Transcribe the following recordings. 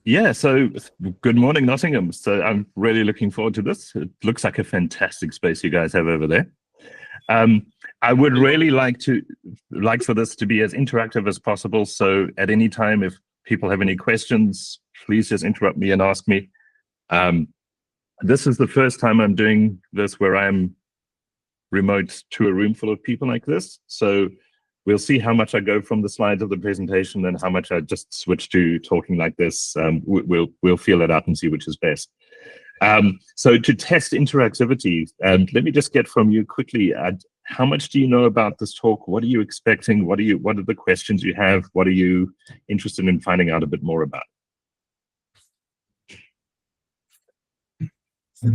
Yeah, so good morning, Nottingham. So I'm really looking forward to this. It looks like a fantastic space you guys have over there. Um, I would really like for this to be as interactive as possible. So at any time, if people have any questions, please just interrupt me and ask me. Um, this is the first time I'm doing this where I'm remote to a room full of people like this. So we'll see how much I go from the slides of the presentation and how much I just switch to talking like this. We'll feel it out and see which is best. So to test interactivity, let me just get from you quickly, how much do you know about this talk? What are you expecting? What are the questions you have? What are you interested in finding out a bit more about? I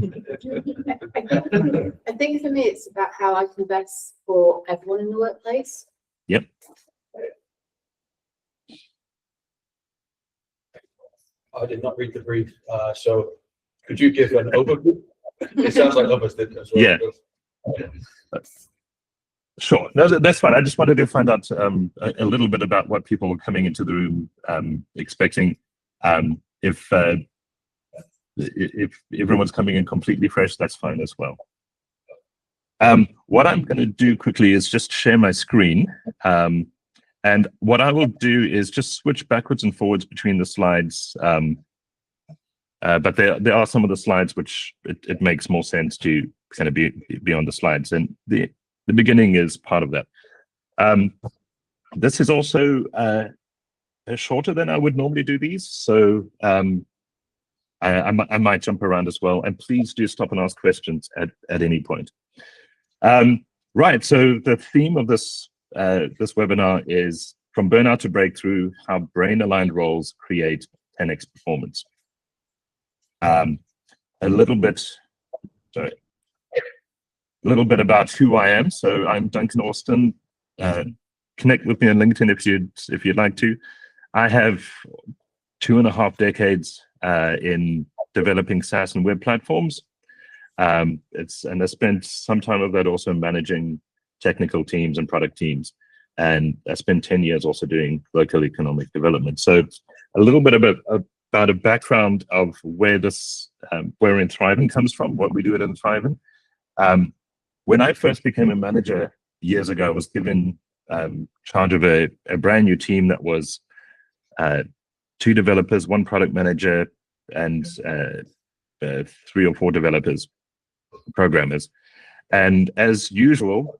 think for me, it's about how I can best for everyone in the workplace. Yep. I did not read the brief, so could you give an overview? It sounds like others did as well. Yeah. Sure. No, that's fine. I just wanted to find out a little bit about what people were coming into the room expecting. If everyone's coming in completely fresh, that's fine as well. What I'm going to do quickly is just share my screen. And what I will do is just switch backwards and forwards between the slides. But there are some of the slides which it makes more sense to kind of be on the slides. And the beginning is part of that. This is also shorter than I would normally do these. So I might jump around as well. And please do stop and ask questions at any point. Right, so the theme of this webinar is From Burnout to Breakthrough, How Brain-Aligned Roles Create 10x Performance. A little bit about who I am. So I'm Duncan Austin. Connect with me on LinkedIn if you'd like to. I have 2.5 decades in developing SaaS and web platforms. And I spent some time of that also managing technical teams and product teams. And I spent 10 years also doing local economic development. So a little bit about a background of where where in Thriving comes from, what we do at Thriving. When I first became a manager years ago, I was given charge of a brand new team that was 2 developers, 1 product manager, and 3 or 4 developers, programmers. And as usual,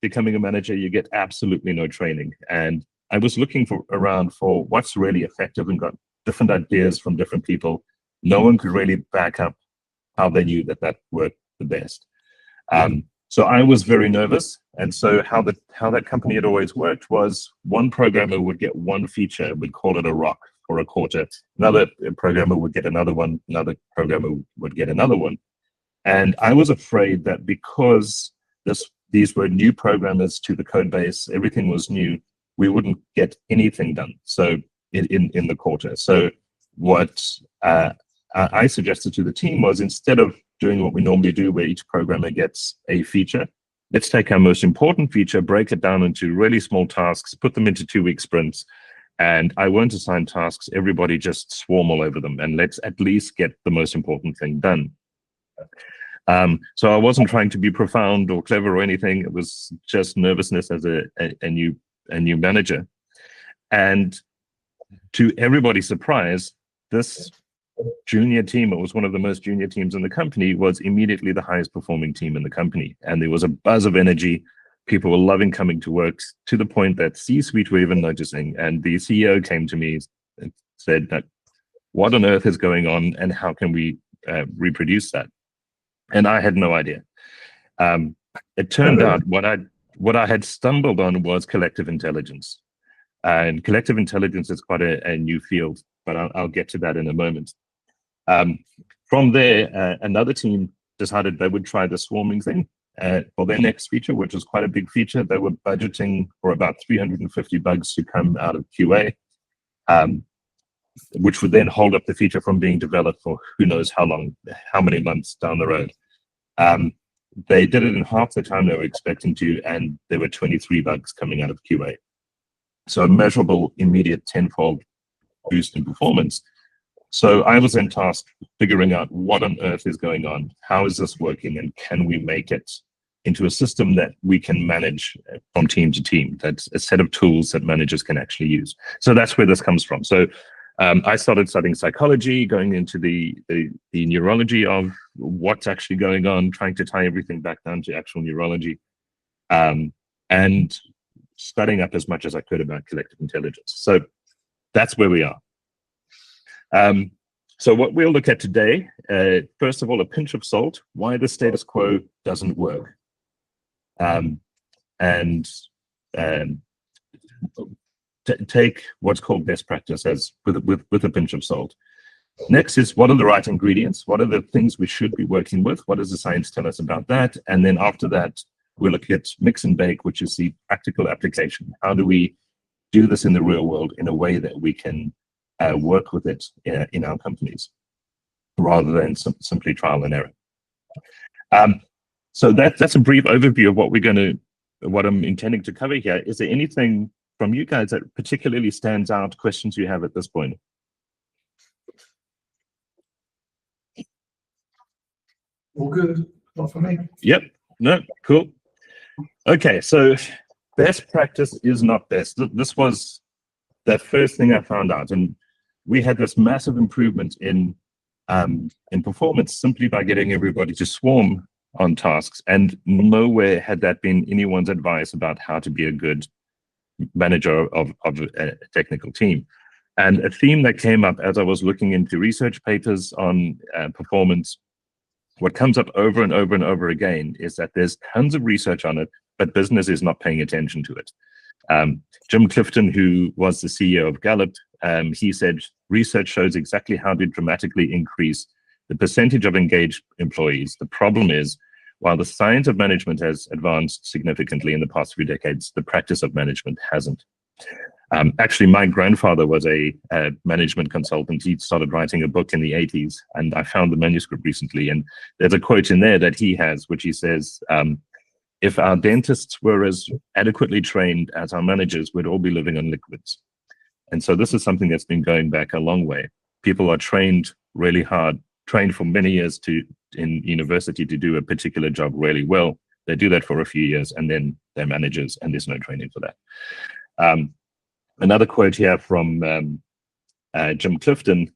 becoming a manager, you get absolutely no training. And I was looking around for what's really effective and got different ideas from different people. No one could really back up how they knew that worked the best. So I was very nervous. And so how that company had always worked was one programmer would get one feature, we'd call it a rock for a quarter. Another programmer would get another one. Another programmer would get another one. And I was afraid that because these were new programmers to the code base, everything was new, we wouldn't get anything done. So in the quarter. So what I suggested to the team was, instead of doing what we normally do, where each programmer gets a feature, let's take our most important feature, break it down into really small tasks, put them into 2-week sprints, and I won't assign tasks. Everybody just swarm all over them, and let's at least get the most important thing done. So I wasn't trying to be profound or clever or anything. It was just nervousness as a new manager. And to everybody's surprise, this junior team, it was one of the most junior teams in the company, was immediately the highest performing team in the company. And there was a buzz of energy. People were loving coming to work, to the point that C-suite were even noticing. And the CEO came to me and said, what on earth is going on, and how can we reproduce that? And I had no idea. It turned out what I had stumbled on was collective intelligence. And collective intelligence is quite a new field, but I'll get to that in a moment. From there, another team decided they would try the swarming thing for their next feature, which was quite a big feature. They were budgeting for about 350 bugs to come out of QA, which would then hold up the feature from being developed for who knows how long, how many months down the road. They did it in half the time they were expecting to, and there were 23 bugs coming out of QA. So a measurable, immediate 10-fold boost in performance. So I was then tasked figuring out what on earth is going on, how is this working, and can we make it into a system that we can manage from team to team. That's a set of tools that managers can actually use. So that's where this comes from. So I started studying psychology, going into the neurology of what's actually going on, trying to tie everything back down to actual neurology, and studying up as much as I could about collective intelligence. So that's where we are. So what we'll look at today, first of all, a pinch of salt, why the status quo doesn't work. Take what's called best practice as with a pinch of salt. Next is, what are the right ingredients? What are the things we should be working with? What does the science tell us about that? And then after that, we'll look at mix and bake, which is the practical application. How do we do this in the real world in a way that we can work with it in our companies, rather than simply trial and error? So that's a brief overview of what I'm intending to cover here. Is there anything from you guys that particularly stands out, questions you have at this point? All good, not for me. Yep, no, cool. Okay, so best practice is not best. This was the first thing I found out, and we had this massive improvement in performance simply by getting everybody to swarm on tasks, and nowhere had that been anyone's advice about how to be a good manager of a technical team. And a theme that came up as I was looking into research papers on performance, what comes up over and over and over again is that there's tons of research on it, but business is not paying attention to it. Jim Clifton, who was the CEO of Gallup, he said research shows exactly how to dramatically increase the percentage of engaged employees. The problem is, while the science of management has advanced significantly in the past few decades, the practice of management hasn't. Actually, my grandfather was a management consultant. He started writing a book in the 80s, and I found the manuscript recently, and there's a quote in there that he has, which he says, if our dentists were as adequately trained as our managers, we'd all be living on liquids. And so this is something that's been going back a long way. People are trained really hard, trained for many years in university to do a particular job really well. They do that for a few years, and then they're managers, and there's no training for that. Another quote here from Jim Clifton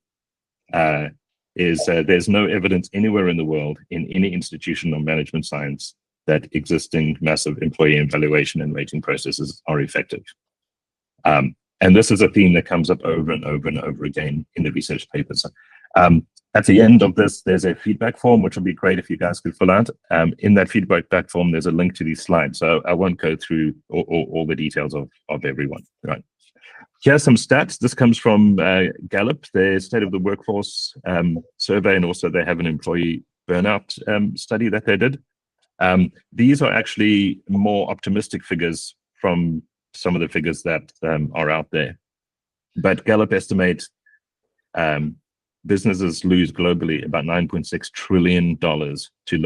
is, there's no evidence anywhere in the world in any institution of management science that existing massive employee evaluation and rating processes are effective. And this is a theme that comes up over and over and over again in the research papers. At the end of this, there's a feedback form, which would be great if you guys could fill out. In that feedback form, there's a link to these slides. So I won't go through all the details of everyone. Right. Here's some stats. This comes from Gallup, their State of the Workforce survey, and also they have an employee burnout study that they did. These are actually more optimistic figures from some of the figures that are out there. But Gallup estimates businesses lose globally about $9.6 trillion to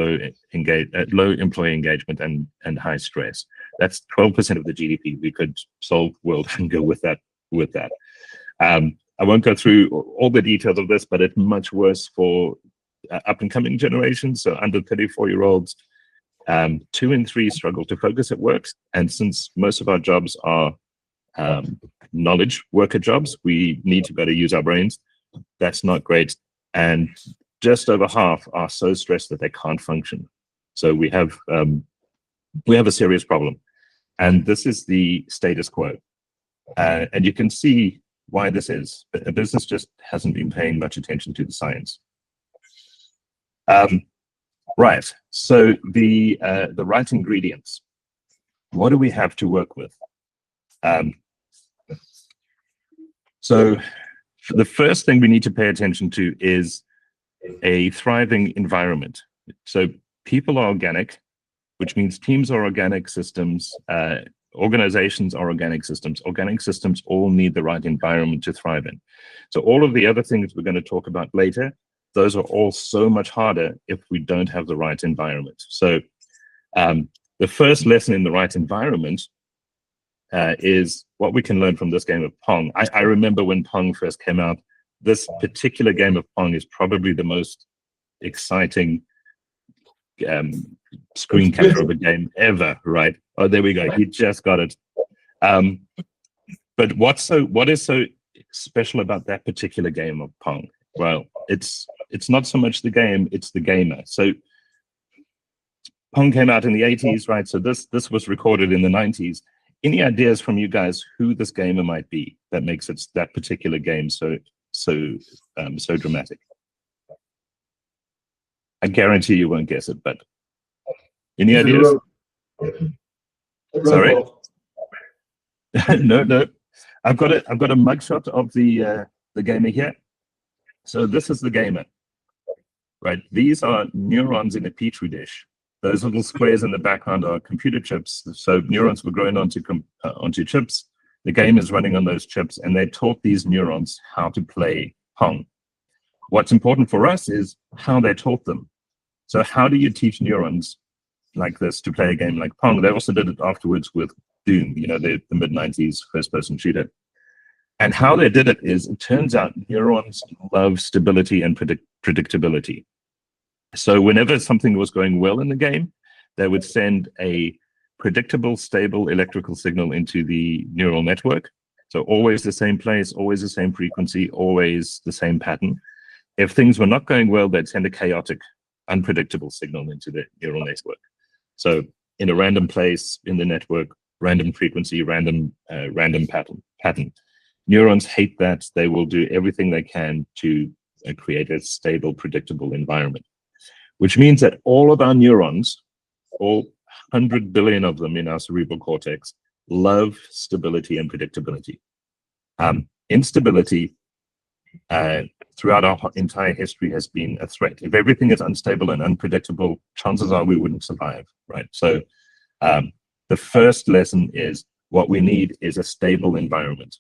low employee engagement and high stress. That's 12% of the GDP. We could solve world hunger with that. I won't go through all the details of this, but it's much worse for up and coming generations. So under 34-year-olds, 2 in 3 struggle to focus at work. And since most of our jobs are knowledge worker jobs, we need to better use our brains. That's not great. And just over half are so stressed that they can't function. So we have a serious problem. And this is the status quo. And you can see why this is. A business just hasn't been paying much attention to the science. Right. So the right ingredients. What do we have to work with? So the first thing we need to pay attention to is a thriving environment. So people are organic, which means teams are organic systems, organizations are organic systems. Organic systems all need the right environment to thrive in. So all of the other things we're going to talk about later, those are all so much harder if we don't have the right environment. So the first lesson in the right environment is what we can learn from this game of Pong. I remember when Pong first came out, this particular game of Pong is probably the most exciting screen capture of a game ever, right? Oh, there we go. He just got it. But what is so special about that particular game of Pong? Well, it's not so much the game, it's the gamer. So Pong came out in the 80s, right? So this was recorded in the 90s. Any ideas from you guys who this gamer might be that makes it that particular game so dramatic? I guarantee you won't guess it, but any ideas? Sorry? No. I've got a mugshot of the gamer here. So this is the gamer, right? These are neurons in a petri dish. Those little squares in the background are computer chips. So neurons were grown onto chips. The game is running on those chips, and they taught these neurons how to play Pong. What's important for us is how they taught them. So how do you teach neurons like this to play a game like Pong? They also did it afterwards with Doom, the mid-90s first-person shooter. And how they did it is, it turns out neurons love stability and predictability. So whenever something was going well in the game, they would send a predictable, stable electrical signal into the neural network. So always the same place, always the same frequency, always the same pattern. If things were not going well, they'd send a chaotic, unpredictable signal into the neural network. So in a random place in the network, random frequency, random pattern. Neurons hate that. They will do everything they can to create a stable, predictable environment, which means that all of our neurons, all 100 billion of them in our cerebral cortex, love stability and predictability. Instability throughout our entire history has been a threat. If everything is unstable and unpredictable, chances are we wouldn't survive, right? So the first lesson is what we need is a stable environment.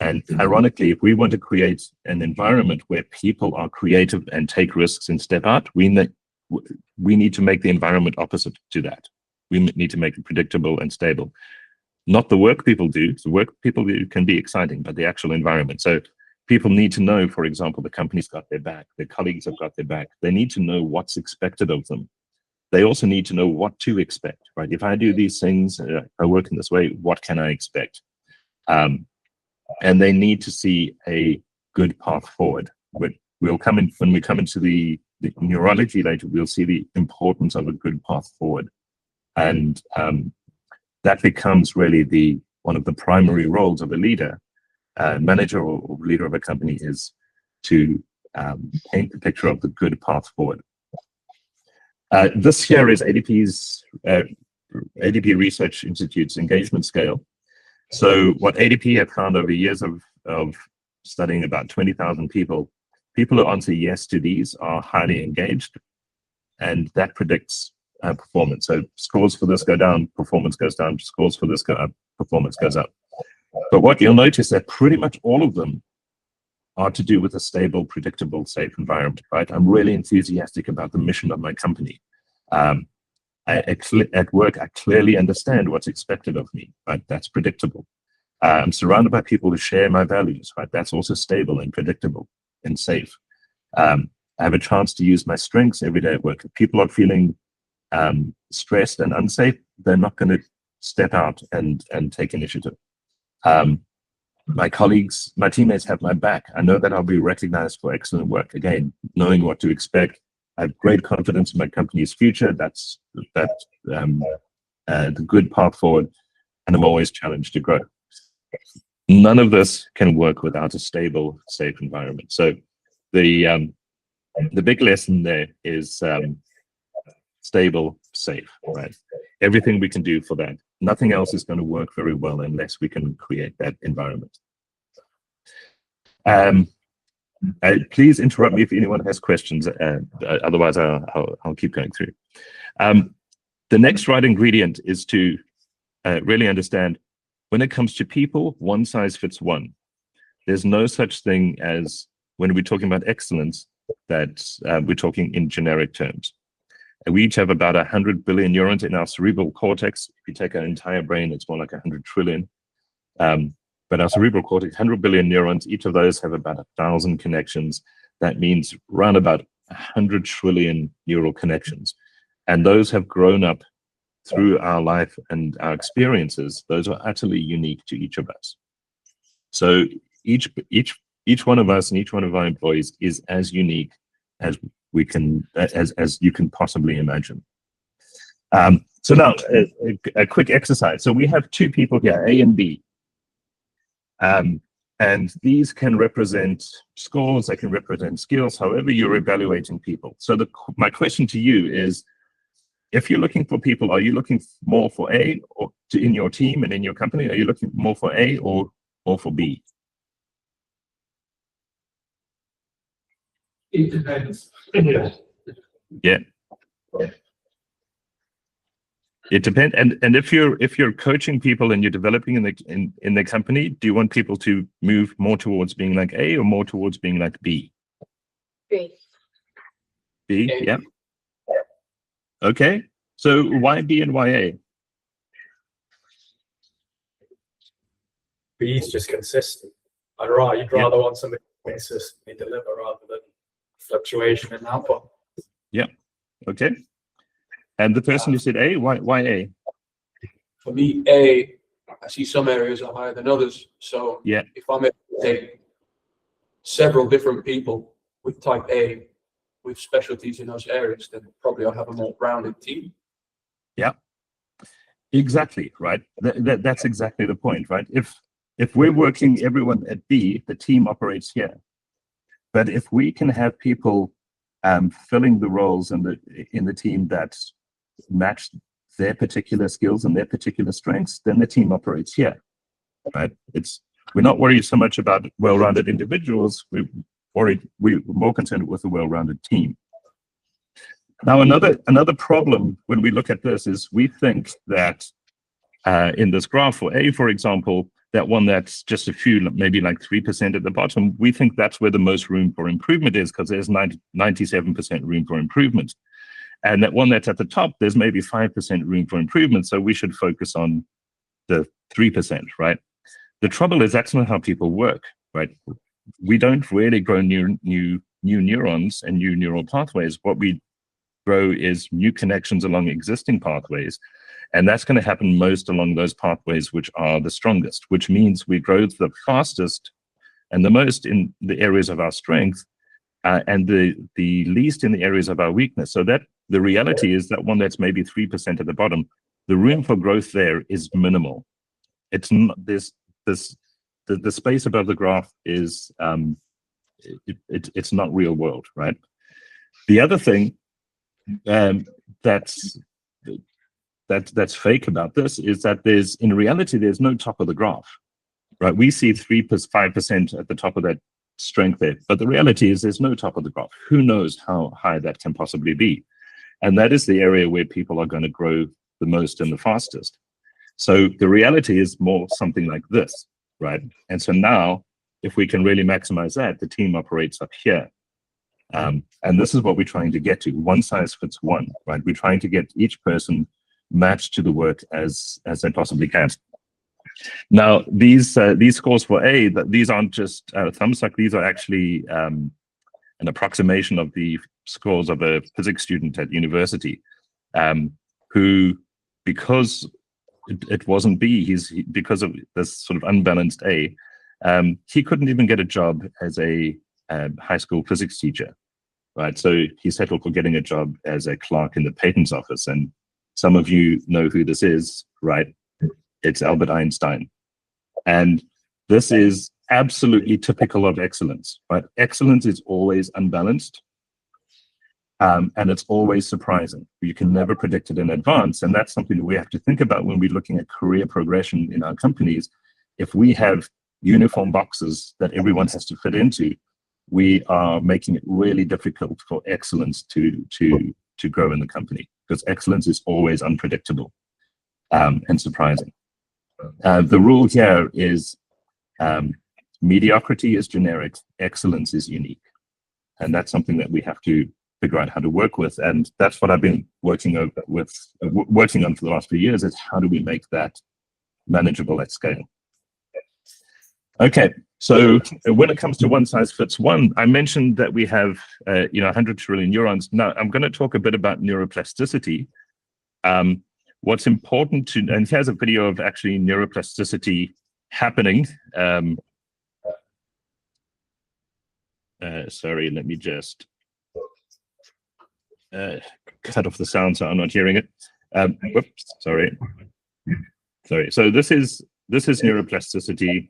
And ironically, if we want to create an environment where people are creative and take risks and step out, we need to make the environment opposite to that. We need to make it predictable and stable. Not the work people do. The work people do can be exciting, but the actual environment. So people need to know, for example, the company's got their back, their colleagues have got their back. They need to know what's expected of them. They also need to know what to expect, right? If I do these things, I work in this way, what can I expect? And they need to see a good path forward. We'll come in when we come into the neurology later. We'll see the importance of a good path forward, and that becomes really one of the primary roles of a leader, manager, or leader of a company, is to paint the picture of the good path forward. This here is ADP's ADP Research Institute's engagement scale. So what ADP have found over years of studying about 20,000 people who answer yes to these are highly engaged, and that predicts performance. So scores for this go down, performance goes down, scores for this go up, performance goes up. But what you'll notice that pretty much all of them are to do with a stable, predictable, safe environment, right? I'm really enthusiastic about the mission of my company. At work, I clearly understand what's expected of me, right? That's predictable. I'm surrounded by people who share my values, right? That's also stable and predictable and safe. I have a chance to use my strengths every day at work. If people are feeling stressed and unsafe, they're not going to step out and take initiative. My colleagues, my teammates have my back. I know that I'll be recognized for excellent work. Again, knowing what to expect. I have great confidence in my company's future. That's the good path forward, and I'm always challenged to grow. None of this can work without a stable, safe environment. So the big lesson there is stable, safe, right? Everything we can do for that. Nothing else is going to work very well unless we can create that environment. Please interrupt me if anyone has questions. Otherwise, I'll keep going through. The next right ingredient is to really understand, when it comes to people, one size fits one. There's no such thing as, when we're talking about excellence, that we're talking in generic terms. We each have about 100 billion neurons in our cerebral cortex. If you take our entire brain, it's more like 100 trillion. But our cerebral cortex, 100 billion neurons, each of those have about 1,000 connections. That means around about 100 trillion neural connections. And those have grown up through our life and our experiences. Those are utterly unique to each of us. So each one of us and each one of our employees is as unique as we can, as you can possibly imagine. So now a quick exercise. So we have two people here, A and B. And these can represent scores, they can represent skills, however you're evaluating people. So my question to you is, if you're looking for people, are you looking more for A or in your team and in your company? Are you looking more for A or for B? It depends. Yeah. It depends. And if you're coaching people and you're developing in the company, do you want people to move more towards being like A or more towards being like B? B. B, yeah. Okay. So why B and why A? B is just consistent. You'd rather want something to consistently deliver rather than fluctuation in output. Yeah. Okay. And the person who said A, why A? For me, A, I see some areas are higher than others. So yeah, if I'm able to take several different people with type A with specialties in those areas, then probably I'll have a more rounded team. Yeah, exactly, right. That's exactly the point, right? If we're working everyone at B, the team operates here. But if we can have people filling the roles in the team that match their particular skills and their particular strengths, then the team operates here, right? We're not worried so much about well-rounded individuals. We're more concerned with a well-rounded team. Now, another problem when we look at this is we think that in this graph for A, for example, that one that's just a few, maybe like 3% at the bottom, we think that's where the most room for improvement is because there's 97% room for improvement. And that one that's at the top, there's maybe 5% room for improvement. So we should focus on the 3%, right? The trouble is that's not how people work, right? We don't really grow new neurons and new neural pathways. What we grow is new connections along existing pathways. And that's going to happen most along those pathways which are the strongest, which means we grow the fastest and the most in the areas of our strength and the least in the areas of our weakness. So that the reality is that one that's maybe 3% at the bottom, the room for growth there is minimal. It's not the space above the graph is it's not real world, right? The other thing that's fake about this is that in reality there's no top of the graph, right? We see 5% at the top of that strength there, but the reality is there's no top of the graph. Who knows how high that can possibly be? And that is the area where people are going to grow the most and the fastest. So the reality is more something like this, right? And so now, if we can really maximize that, the team operates up here. And this is what we're trying to get to. One size fits one, right? We're trying to get each person matched to the work as they possibly can. Now, these scores for A, these aren't just thumbs up. These are actually an approximation of the scores of a physics student at university, who, because it wasn't B, because of this sort of unbalanced A, he couldn't even get a job as a high school physics teacher, right? So he settled for getting a job as a clerk in the patents office. And some of you know who this is, right? It's Albert Einstein. And this is absolutely typical of excellence, right? Excellence is always unbalanced. And it's always surprising. You can never predict it in advance. And that's something that we have to think about when we're looking at career progression in our companies. If we have uniform boxes that everyone has to fit into, we are making it really difficult for excellence to grow in the company, because excellence is always unpredictable and surprising. The rule here is mediocrity is generic, excellence is unique. And that's something that we have to figure out how to work with. And that's what I've been working on for the last few years, is how do we make that manageable at scale? Okay, so when it comes to one size fits one, I mentioned that we have 100 trillion neurons. Now I'm going to talk a bit about neuroplasticity. What's important to, and here's a video of actually neuroplasticity happening. Sorry, let me just cut off the sound so I'm not hearing it. Whoops, sorry. So this is neuroplasticity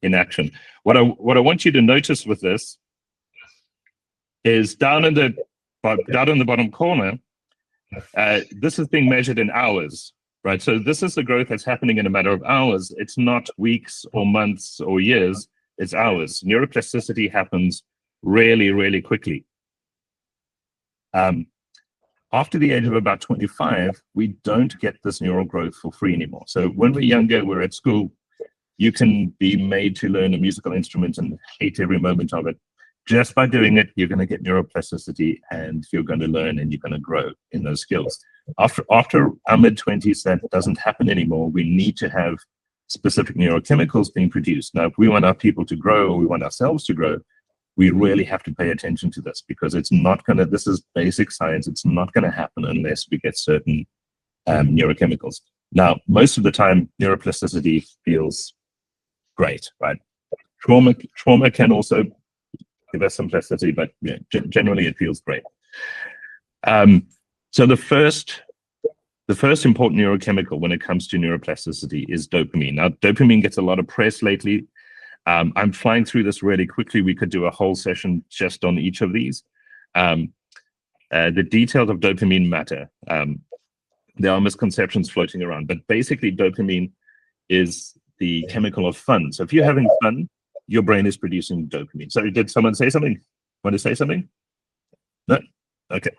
in action. What I want you to notice with this is down in the bottom corner, this is being measured in hours, right? So this is the growth that's happening in a matter of hours. It's not weeks or months or years, it's hours. Neuroplasticity happens really, really quickly. After the age of about 25, we don't get this neural growth for free anymore. So when we're younger, we're at school, you can be made to learn a musical instrument and hate every moment of it. Just by doing it, you're going to get neuroplasticity and you're going to learn and you're going to grow in those skills. After our mid-20s, that doesn't happen anymore. We need to have specific neurochemicals being produced. Now, if we want our people to grow or we want ourselves to grow, we really have to pay attention to this because it's not going to, this is basic science, it's not going to happen unless we get certain neurochemicals. Now, most of the time, neuroplasticity feels great, right? Trauma can also give us some plasticity, but yeah, generally it feels great. So the first important neurochemical when it comes to neuroplasticity is dopamine. Now, dopamine gets a lot of press lately. I'm flying through this really quickly. We could do a whole session just on each of these. The details of dopamine matter. There are misconceptions floating around, but basically dopamine is the chemical of fun. So if you're having fun, your brain is producing dopamine. So did someone say something? Want to say something? No? Okay.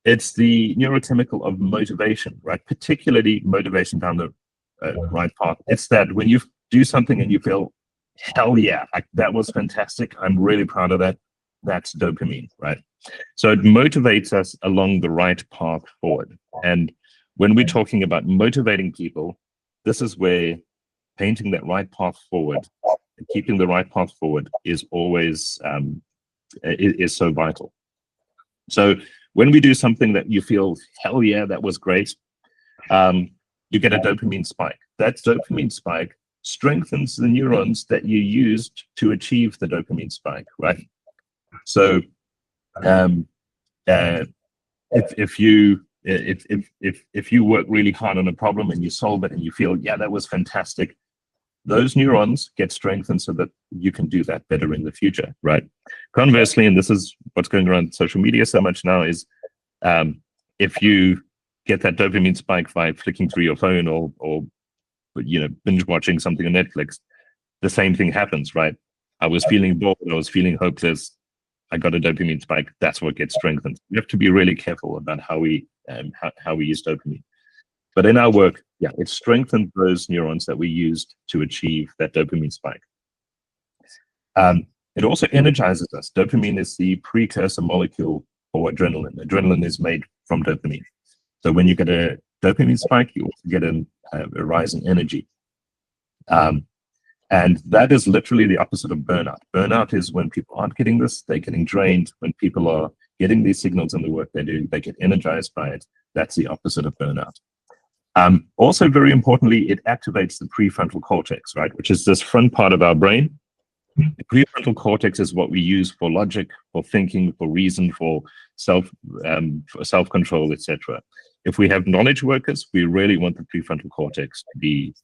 It's the neurochemical of motivation, right? Particularly motivation down the right path. It's that when you do something and you feel, hell yeah, that was fantastic. I'm really proud of that. That's dopamine, right? So it motivates us along the right path forward. And when we're talking about motivating people, this is where painting that right path forward and keeping the right path forward is always is so vital. So when we do something that you feel, hell yeah, that was great, you get a dopamine spike. That dopamine spike strengthens the neurons that you used to achieve the dopamine spike, right? So if you work really hard on a problem and you solve it and you feel, yeah, that was fantastic, those neurons get strengthened so that you can do that better in the future, right? Conversely, and this is what's going around social media so much now, is if you get that dopamine spike by flicking through your phone or binge watching something on Netflix, the same thing happens, right? I was feeling bored, I was feeling hopeless, I got a dopamine spike. That's what gets strengthened. We have to be really careful about how we use dopamine. But in our work, yeah, it strengthened those neurons that we used to achieve that dopamine spike. It also energizes us. Dopamine is the precursor molecule for adrenaline. Adrenaline is made from dopamine. So when you get a dopamine spike, you also get a rise in energy. And that is literally the opposite of burnout. Burnout is when people aren't getting this, they're getting drained. When people are getting these signals in the work they're doing, they get energized by it. That's the opposite of burnout. Also, very importantly, it activates the prefrontal cortex, right, which is this front part of our brain. The prefrontal cortex is what we use for logic, for thinking, for reason, for self-control, etc. If we have knowledge workers, we really want the prefrontal cortex to be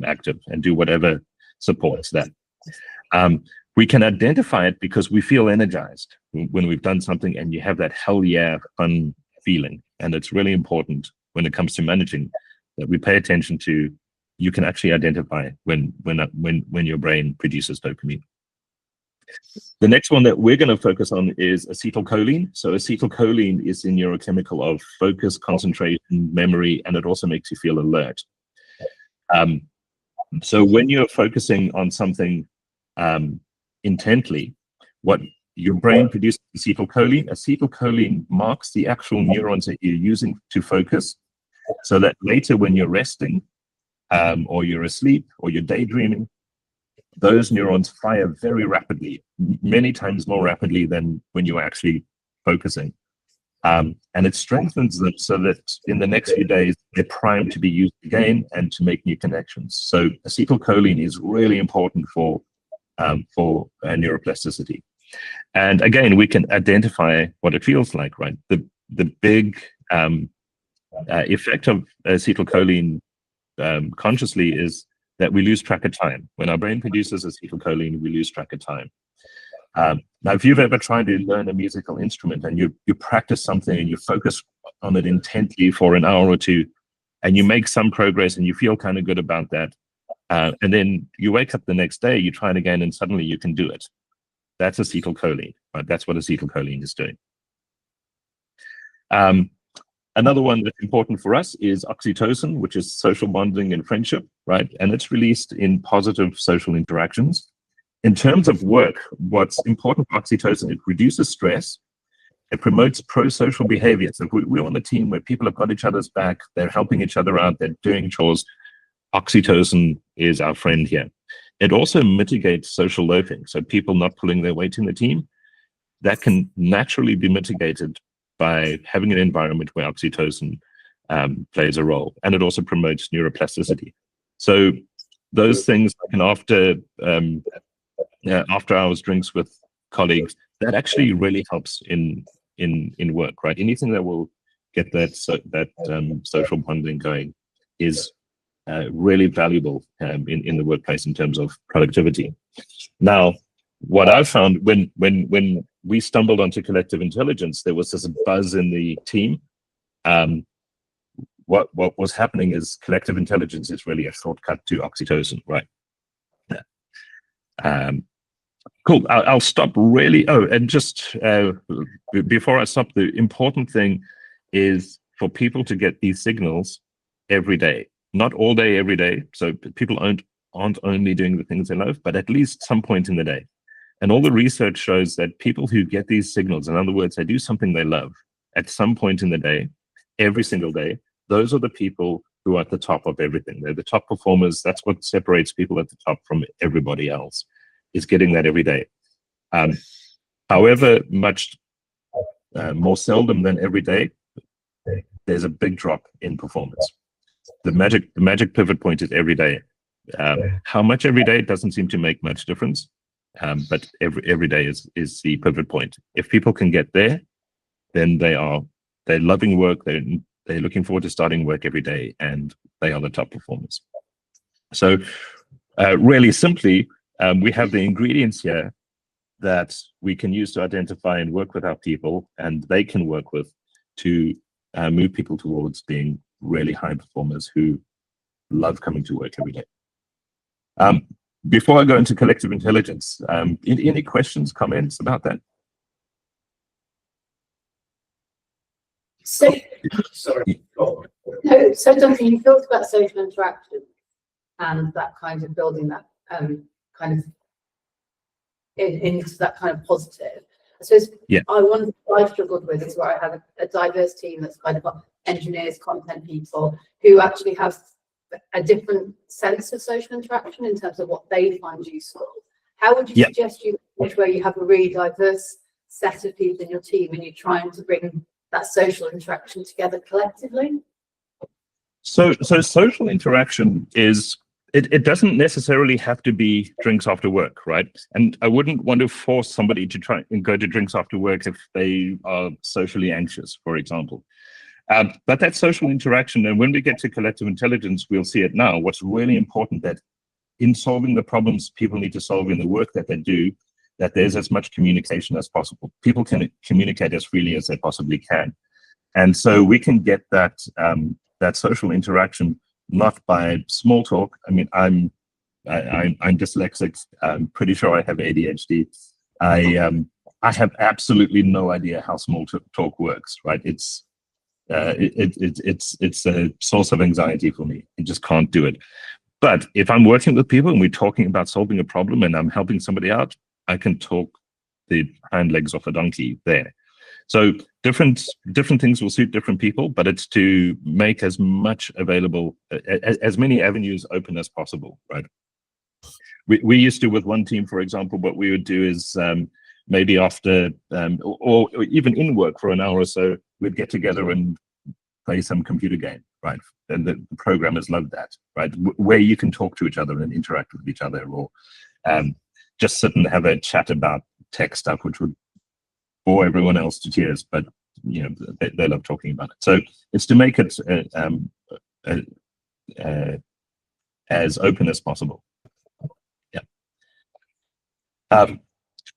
active and do whatever supports that. We can identify it because we feel energized when we've done something and you have that hell yeah fun feeling. And it's really important when it comes to managing that we pay attention to. You can actually identify when your brain produces dopamine. The next one that we're going to focus on is acetylcholine. So acetylcholine is the neurochemical of focus, concentration, memory, and it also makes you feel alert. So when you're focusing on something intently, what your brain produces acetylcholine. Acetylcholine marks the actual neurons that you're using to focus, so that later when you're resting or you're asleep or you're daydreaming, those neurons fire very rapidly, many times more rapidly than when you're actually focusing. And it strengthens them so that in the next few days, they're primed to be used again and to make new connections. So acetylcholine is really important for neuroplasticity. And again, we can identify what it feels like, right? The big effect of acetylcholine consciously is that we lose track of time. When our brain produces acetylcholine, we lose track of time. Now, if you've ever tried to learn a musical instrument and you practice something and you focus on it intently for an hour or two, and you make some progress and you feel kind of good about that, and then you wake up the next day, you try it again, and suddenly you can do it. That's acetylcholine, right? That's what acetylcholine is doing. Another one that's important for us is oxytocin, which is social bonding and friendship, right? And it's released in positive social interactions. In terms of work, what's important for oxytocin, it reduces stress, it promotes pro-social behavior. So if we're on a team where people have got each other's back, they're helping each other out, they're doing chores, oxytocin is our friend here. It also mitigates social loafing. So people not pulling their weight in the team, that can naturally be mitigated by having an environment where oxytocin plays a role. And it also promotes neuroplasticity. So those things, like an after hours drinks with colleagues, that actually really helps in work, right? Anything that will get that social bonding going is really valuable in the workplace in terms of productivity. Now, what I found when we stumbled onto collective intelligence, there was this buzz in the team. What was happening is collective intelligence is really a shortcut to oxytocin, right? Cool. I'll stop really. Oh, and just before I stop, the important thing is for people to get these signals every day, not all day, every day. So people aren't only doing the things they love, but at least some point in the day. And all the research shows that people who get these signals, in other words, they do something they love at some point in the day, every single day, those are the people who are at the top of everything. They're the top performers. That's what separates people at the top from everybody else, is getting that every day. However, much more seldom than every day, there's a big drop in performance. The magic pivot point is every day. How much every day doesn't seem to make much difference, but every day is the pivot point. If people can get there, then they're loving work. They're looking forward to starting work every day, and they are the top performers. So, really simply, we have the ingredients here that we can use to identify and work with our people, and they can work with to move people towards being really high performers who love coming to work every day. Before I go into collective intelligence, any questions, comments about that? So, Sorry. no, so Duncan, you talked about social interaction and that kind of building that kind of into that kind of positive. I suppose one thing I struggled with is where I have a diverse team that's kind of got engineers, content people who actually have a different sense of social interaction in terms of what they find useful. How would you suggest you approach where you have a really diverse set of people in your team and you're trying to bring that social interaction together collectively? So social interaction is, it doesn't necessarily have to be drinks after work, right? And I wouldn't want to force somebody to try and go to drinks after work if they are socially anxious, for example. But that social interaction, and when we get to collective intelligence, we'll see it now. What's really important that in solving the problems people need to solve in the work that they do, that there's as much communication as possible. People can communicate as freely as they possibly can. And so we can get that social interaction not by small talk. I mean, I'm dyslexic. I'm pretty sure I have ADHD. I have absolutely no idea how small talk works, right? It's a source of anxiety for me. I just can't do it. But if I'm working with people and we're talking about solving a problem and I'm helping somebody out, I can talk the hind legs off a donkey there. So different things will suit different people, but it's to make as much available, as many avenues open as possible, right? we used to, with one team, for example, what we would do is maybe after or even in work for an hour or so, we'd get together and play some computer game, right? And the programmers love that, right? Where you can talk to each other and interact with each other, or just sit and have a chat about tech stuff, which would bore everyone else to tears, but you know, they love talking about it. So it's to make it as open as possible. Yeah.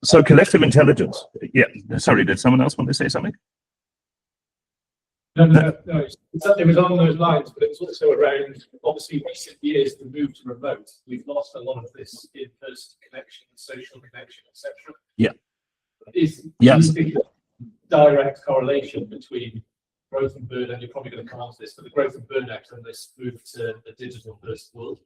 So collective intelligence. Yeah. Sorry, did someone else want to say something? No. It was on those lines, but it was also around, obviously, recent years, the move to remote. We've lost a lot of this in-person connection, social connection, etc. Yeah. Do you think direct correlation between growth and burnout? You're probably going to come on to this, but the growth and burnout and this move to the digital first world?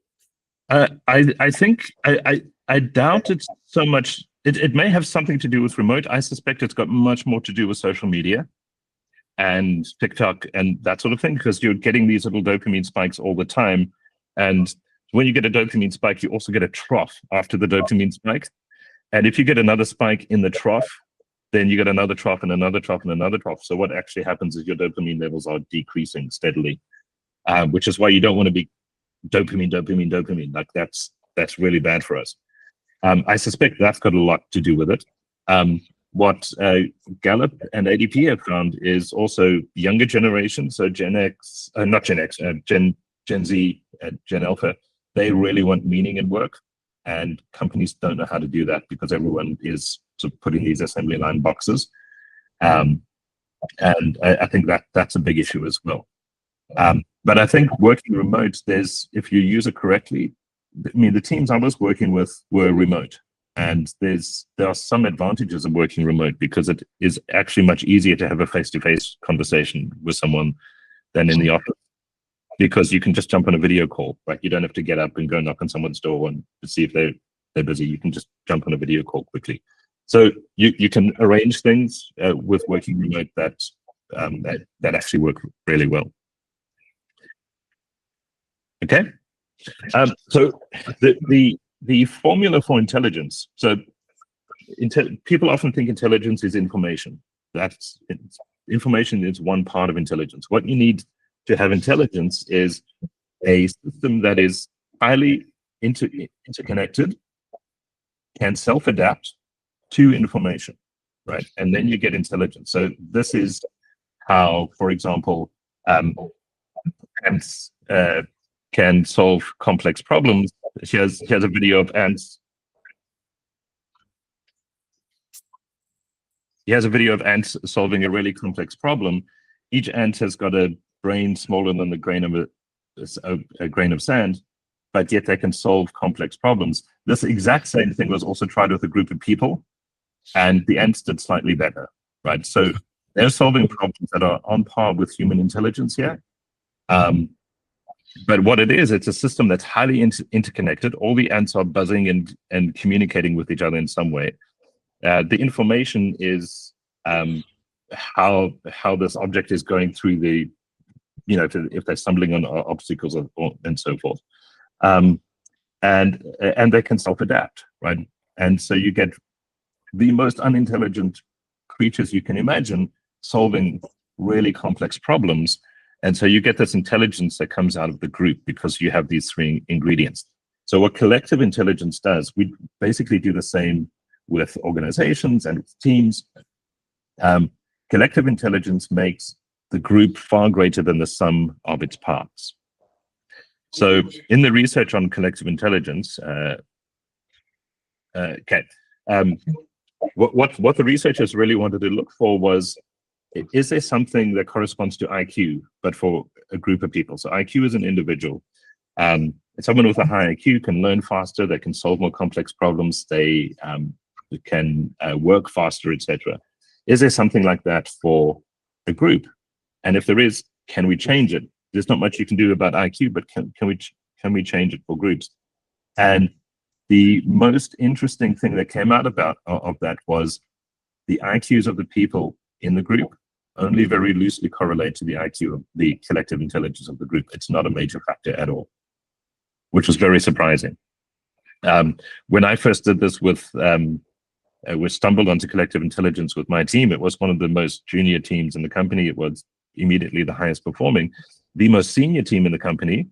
I think I doubt it so much. It may have something to do with remote. I suspect it's got much more to do with social media and TikTok and that sort of thing, because you're getting these little dopamine spikes all the time. And when you get a dopamine spike, you also get a trough after the dopamine spike. And if you get another spike in the trough, then you get another trough and another trough and another trough. So what actually happens is your dopamine levels are decreasing steadily, which is why you don't want to be dopamine. Like that's really bad for us. I suspect that's got a lot to do with it. What Gallup and ADP have found is also younger generation, so Gen X, not Gen X, Gen Z, Gen Alpha, they really want meaning in work, and companies don't know how to do that because everyone is sort of putting these assembly line boxes. And I think that's a big issue as well. But I think working remote, if you use it correctly, I mean, the teams I was working with were remote. And there are some advantages of working remote because it is actually much easier to have a face-to-face conversation with someone than in the office, because you can just jump on a video call, right? You don't have to get up and go knock on someone's door and see if they're busy. You can just jump on a video call quickly. So you can arrange things with working remote that actually work really well. Okay. So the formula for intelligence. So people often think intelligence is information. Information is one part of intelligence. What you need to have intelligence is a system that is highly interconnected, can self-adapt to information, right? And then you get intelligence. So this is how, for example, ants can solve complex problems. Here's a video of ants. He has a video of ants solving a really complex problem. Each ant has got a brain smaller than the grain of a grain of sand, but yet they can solve complex problems. This exact same thing was also tried with a group of people, and the ants did slightly better, right? So they're solving problems that are on par with human intelligence here. But what it is, it's a system that's highly interconnected. All the ants are buzzing and communicating with each other in some way. The information is how this object is going through the, if they're stumbling on obstacles and so forth. And they can self-adapt, right? And so you get the most unintelligent creatures you can imagine solving really complex problems. And so you get this intelligence that comes out of the group because you have these three ingredients. So what collective intelligence does, we basically do the same with organizations and with teams. Collective intelligence makes the group far greater than the sum of its parts. So in the research on collective intelligence, what the researchers really wanted to look for was, is there something that corresponds to IQ, but for a group of people? So IQ is an individual. Someone with a high IQ can learn faster, they can solve more complex problems, they can work faster, etc. Is there something like that for a group? And if there is, can we change it? There's not much you can do about IQ, but can we change it for groups? And the most interesting thing that came out of that was the IQs of the people in the group only very loosely correlate to the IQ of the collective intelligence of the group. It's not a major factor at all, which was very surprising. When I first did this we stumbled onto collective intelligence with my team. It was one of the most junior teams in the company. It was immediately the highest performing. The most senior team in the company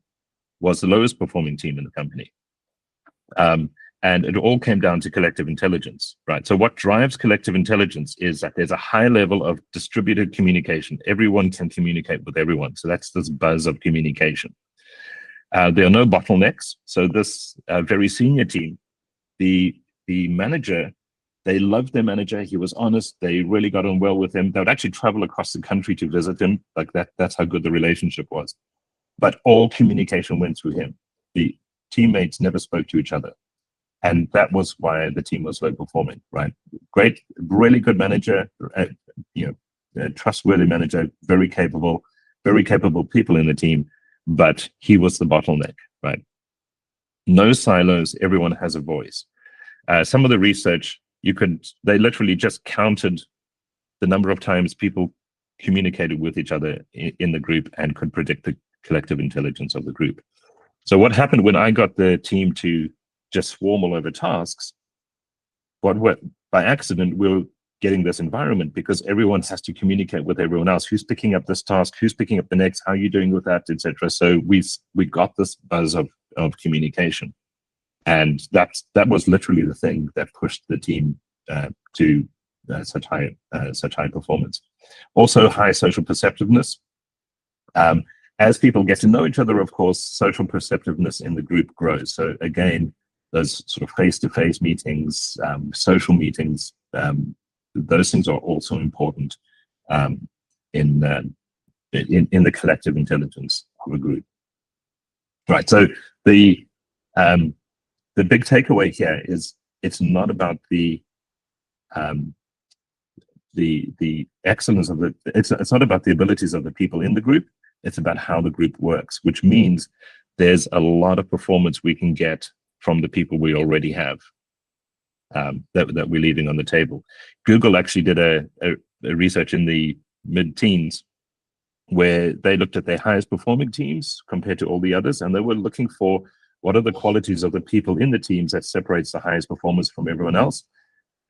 was the lowest performing team in the company. And it all came down to collective intelligence, right? So what drives collective intelligence is that there's a high level of distributed communication. Everyone can communicate with everyone. So that's this buzz of communication. There are no bottlenecks. So this very senior team, the manager, they loved their manager. He was honest. They really got on well with him. They would actually travel across the country to visit him. Like that's how good the relationship was. But all communication went through him. The teammates never spoke to each other. And that was why the team was low performing, right? Great, really good manager, trustworthy manager, very capable people in the team, but he was the bottleneck, right? No silos, everyone has a voice. Some of the research, they literally just counted the number of times people communicated with each other in the group and could predict the collective intelligence of the group. So what happened when I got the team to just swarm all over tasks, by accident, we're getting this environment because everyone has to communicate with everyone else. Who's picking up this task? Who's picking up the next? How are you doing with that, etc. So we got this buzz of communication. And that was literally the thing that pushed the team to such high performance. Also, high social perceptiveness. As people get to know each other, of course, social perceptiveness in the group grows. So again, those sort of face-to-face meetings, social meetings, those things are also important in the collective intelligence of a group. Right. So the big takeaway here is it's not about the excellence of it's not about the abilities of the people in the group. It's about how the group works, which means there's a lot of performance we can get from the people we already have that we're leaving on the table. Google actually did a research in the mid-teens where they looked at their highest performing teams compared to all the others, and they were looking for what are the qualities of the people in the teams that separates the highest performers from everyone else.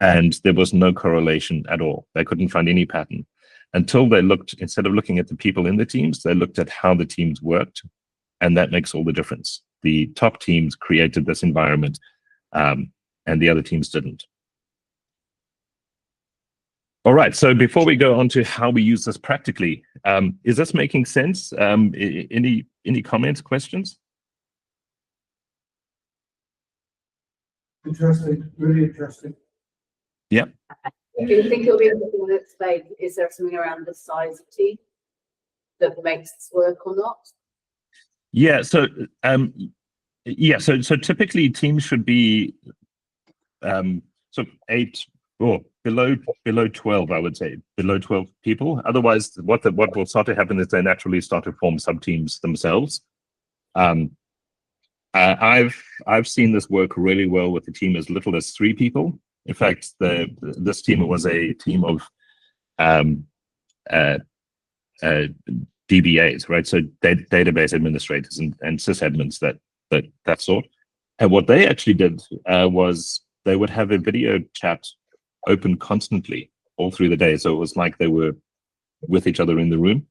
And there was no correlation at all. They couldn't find any pattern until they looked, instead of looking at the people in the teams, they looked at how the teams worked. And that makes all the difference. The top teams created this environment and the other teams didn't. All right, so before we go on to how we use this practically, is this making sense? Any comments, questions? Interesting, really interesting. Yeah. Do you think it'll be interesting to explain, is there something around the size of team that makes this work or not? Yeah, so so typically teams should be so 8 or below 12, I would say, below 12 people. Otherwise, what will start to happen is they naturally start to form sub-teams themselves. I've seen this work really well with a team as little as 3 people. In fact, this team was a team of DBAs, right? So database administrators and sysadmins, that sort. And what they actually did was they would have a video chat open constantly all through the day. So it was like they were with each other in the room.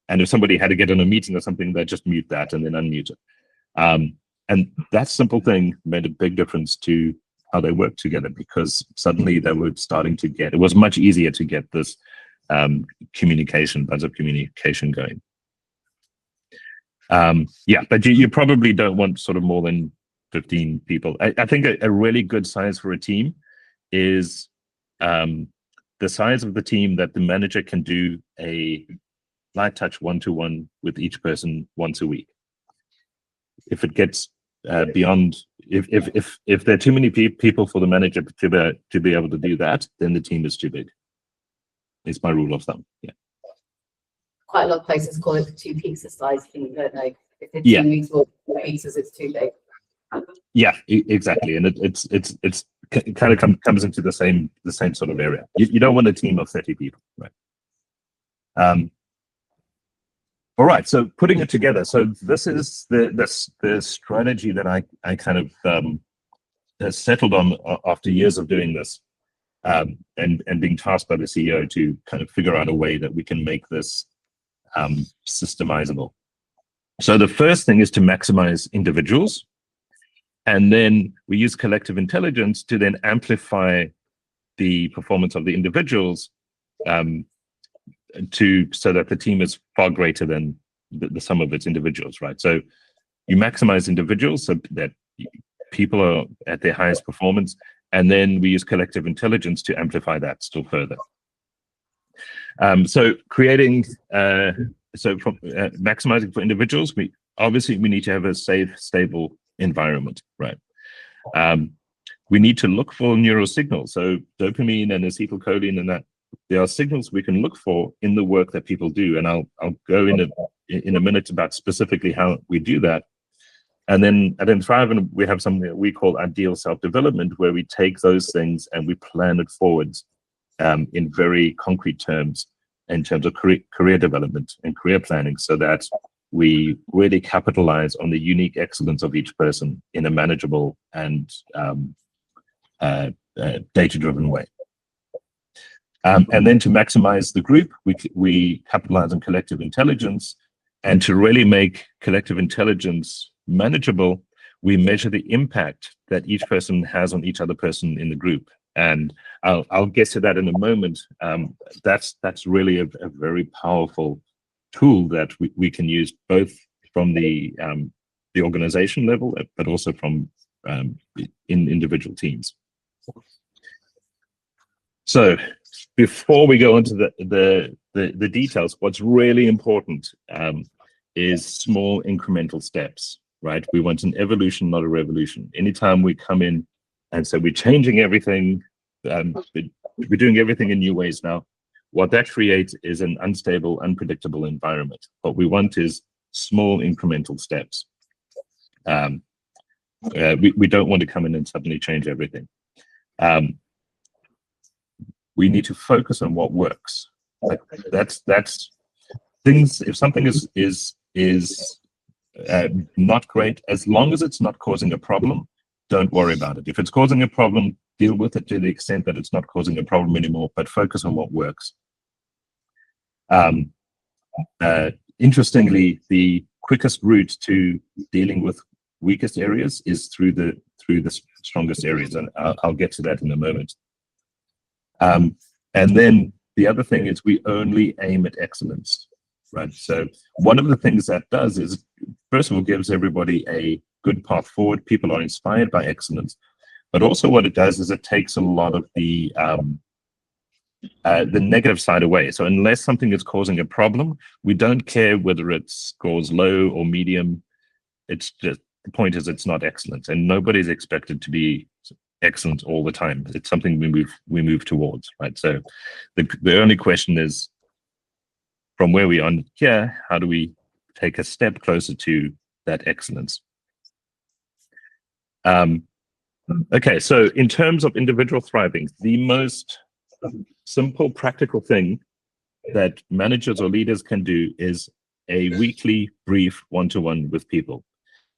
And if somebody had to get in a meeting or something, they'd just mute that and then unmute it. And that simple thing made a big difference to how they worked together, because suddenly they were starting to it was much easier to get this buzz of communication going. But you probably don't want sort of more than 15 people. I think a really good size for a team is the size of the team that the manager can do a light touch one-to-one with each person once a week. If it gets beyond, if there are too many people for the manager to be able to do that, then the team is too big. It's my rule of thumb. Yeah. Quite a lot of places call it the 2 pizza size thing, don't they? If it's 2 meals or 4 pizzas, it's too big. Yeah, exactly, and it's kind of comes into the same sort of area. You don't want a team of 30 people, right? All right, so putting it together. So this is the strategy that I kind of settled on after years of doing this, and being tasked by the CEO to kind of figure out a way that we can make this systemizable. So the first thing is to maximize individuals, and then we use collective intelligence to then amplify the performance of the individuals, so that the team is far greater than the sum of its individuals, right? So you maximize individuals so that people are at their highest performance, and then we use collective intelligence to amplify that still further. So creating, from maximizing for individuals, we need to have a safe, stable environment, right? We need to look for neural signals, so dopamine and acetylcholine, and that there are signals we can look for in the work that people do, and I'll go in a minute about specifically how we do that. And then Thrive, and we have something that we call ideal self-development, where we take those things and we plan it forwards in very concrete terms, in terms of career development and career planning, so that we really capitalize on the unique excellence of each person in a manageable and data-driven way. And then to maximize the group, we capitalize on collective intelligence, and to really make collective intelligence manageable, we measure the impact that each person has on each other person in the group. And I'll get to that in a moment. That's really a very powerful tool that we can use both from the organization level, but also from in individual teams. So before we go into the details, what's really important is small incremental steps, right? We want an evolution, not a revolution. Anytime we come in and say we're changing everything, we're doing everything in new ways now, what that creates is an unstable, unpredictable environment. What we want is small incremental steps. We don't want to come in and suddenly change everything. We need to focus on what works. That's things. If something is not great, as long as it's not causing a problem, don't worry about it. If it's causing a problem, deal with it to the extent that it's not causing a problem anymore, but focus on what works. Interestingly, the quickest route to dealing with weakest areas is through the strongest areas, and I'll get to that in a moment. And then the other thing is we only aim at excellence, right? So one of the things that does is, first of all, gives everybody a good path forward. People are inspired by excellence, but also what it does is it takes a lot of the negative side away. So unless something is causing a problem, we don't care whether it scores low or medium. It's just, the point is it's not excellent, and nobody's expected to be excellent all the time. It's something we move towards, right? So the only question is, from where we are here, how do we take a step closer to that excellence? Okay, so in terms of individual thriving, the most simple, practical thing that managers or leaders can do is a weekly brief one-to-one with people.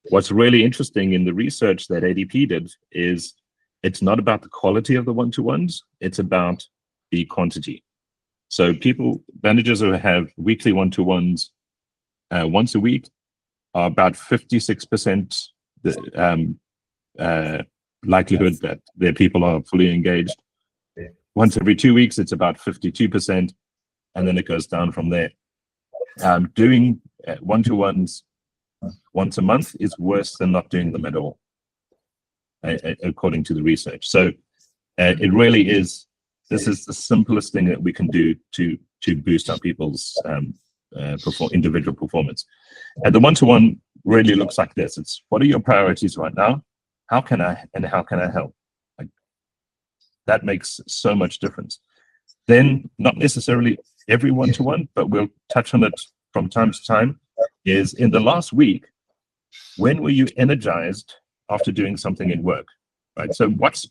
What's really interesting in the research that ADP did is it's not about the quality of the one-to-ones, it's about the quantity. So managers who have weekly one-to-ones once a week are about 56% likelihood that their people are fully engaged. Once every 2 weeks, it's about 52%, and then it goes down from there. Doing one-to-ones once a month is worse than not doing them at all, according to the research. So it really is, this is the simplest thing that we can do to boost our people's individual performance. And the one-to-one really looks like this. It's, what are your priorities right now? How can I help? That makes so much difference. Then, not necessarily every one-to-one, but we'll touch on it from time to time, is in the last week, when were you energized after doing something in work, right? So what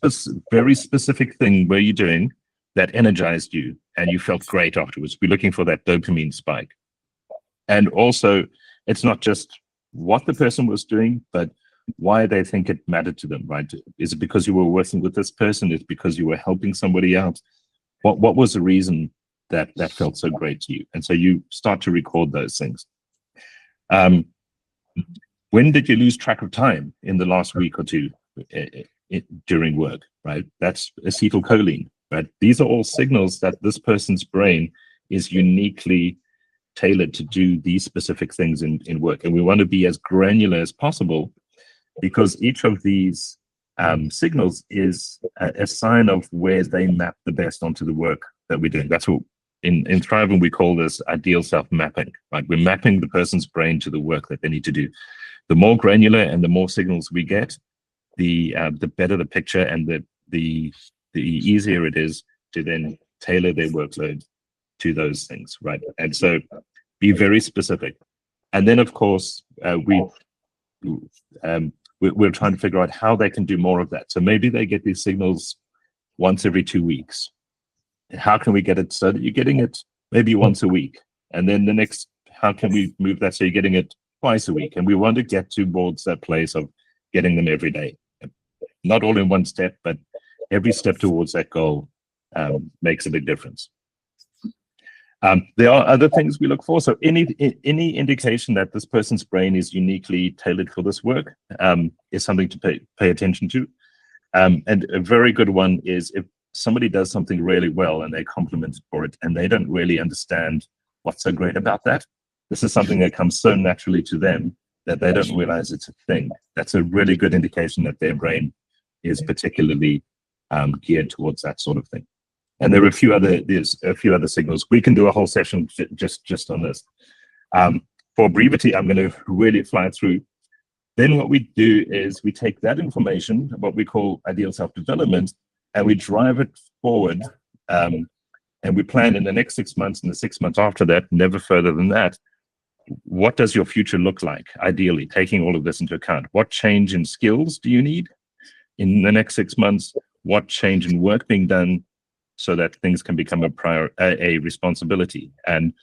very specific thing were you doing that energized you and you felt great afterwards? We're looking for that dopamine spike. And also, it's not just what the person was doing, but why they think it mattered to them, right? Is it because you were working with this person? Is it because you were helping somebody out? What was the reason that felt so great to you? And so you start to record those things. When did you lose track of time in the last week or two during work, right? That's acetylcholine, right? These are all signals that this person's brain is uniquely tailored to do these specific things in work. And we want to be as granular as possible, because each of these signals is a sign of where they map the best onto the work that we're doing. That's what in Thriving we call this ideal self-mapping, right? We're mapping the person's brain to the work that they need to do. The more granular and the more signals we get, the better the picture, and the easier it is to then tailor their workload to those things, right? And so be very specific. And then, of course, we're trying to figure out how they can do more of that. So maybe they get these signals once every 2 weeks. How can we get it so that you're getting it maybe once a week? And then the next, how can we move that so you're getting it twice a week? And we want to get towards that place of getting them every day. Not all in one step, but every step towards that goal makes a big difference. There are other things we look for. So any indication that this person's brain is uniquely tailored for this work is something to pay attention to. And a very good one is if somebody does something really well and they compliment for it and they don't really understand what's so great about that. This is something that comes so naturally to them that they don't realize it's a thing. That's a really good indication that their brain is particularly geared towards that sort of thing. And there's a few other signals. We can do a whole session just on this. For brevity, I'm going to really fly through. Then what we do is we take that information, what we call ideal self-development, and we drive it forward. And we plan in the next 6 months and the 6 months after that, never further than that. What does your future look like, ideally, taking all of this into account? What change in skills do you need in the next 6 months? What change in work being done so that things can become a responsibility? And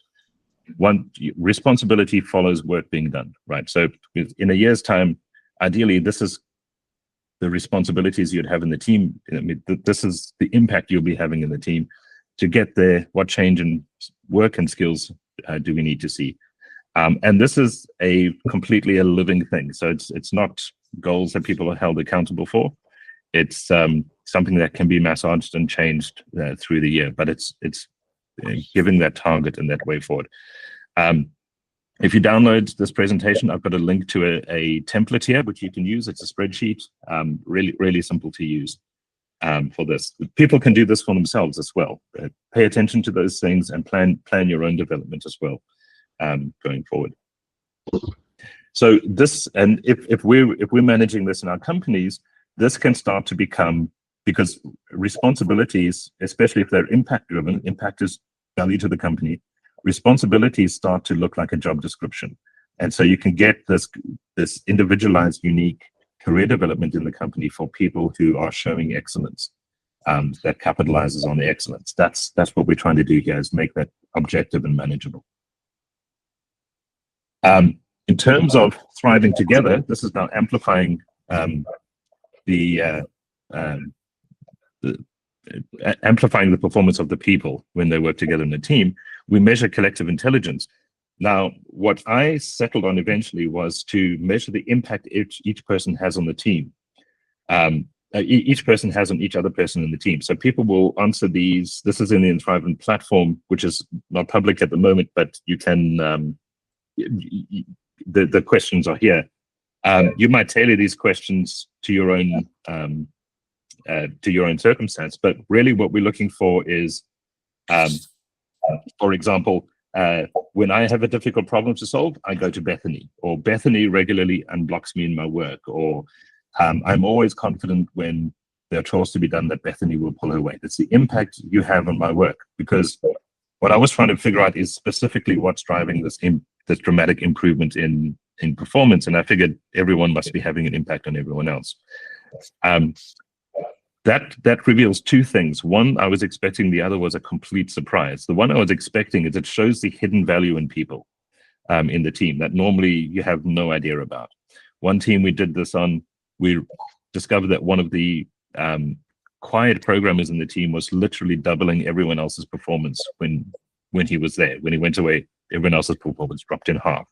one responsibility follows work being done, right? So in a year's time, ideally, this is the responsibilities you'd have in the team. I mean, this is the impact you'll be having in the team. To get there, what change in work and skills do we need to see? And this is completely a living thing. So it's not goals that people are held accountable for. It's something that can be massaged and changed through the year, but it's giving that target and that way forward. If you download this presentation, I've got a link to a template here, which you can use. It's a spreadsheet, really simple to use for this. People can do this for themselves as well. Pay attention to those things and plan your own development as well going forward. So this, and if we're managing this in our companies, this can start to become, because responsibilities, especially if they're impact driven, impact is value to the company, responsibilities start to look like a job description. And so you can get this individualized, unique career development in the company for people who are showing excellence, that capitalizes on the excellence. That's what we're trying to do here, is make that objective and manageable. In terms of thriving together, this is now amplifying amplifying the performance of the people when they work together in a team. We measure collective intelligence. Now, what I settled on eventually was to measure the impact each person has on the team. Each person has on each other person in the team. So people will answer these. This is in the Thriving platform, which is not public at the moment, but you can, the questions are here. You might tailor these questions to your own circumstance, but really what we're looking for is, for example, when I have a difficult problem to solve, I go to Bethany, or Bethany regularly unblocks me in my work, or I'm always confident when there are chores to be done that Bethany will pull her weight. It's the impact you have on my work, because what I was trying to figure out is specifically what's driving this dramatic improvement in performance, and I figured everyone must be having an impact on everyone else. That reveals two things. One, I was expecting, the other was a complete surprise. The one I was expecting is it shows the hidden value in people in the team that normally you have no idea about. one team we did this on, we discovered that one of the quiet programmers in the team was literally doubling everyone else's performance when he was there. When he went away, everyone else's performance dropped in half.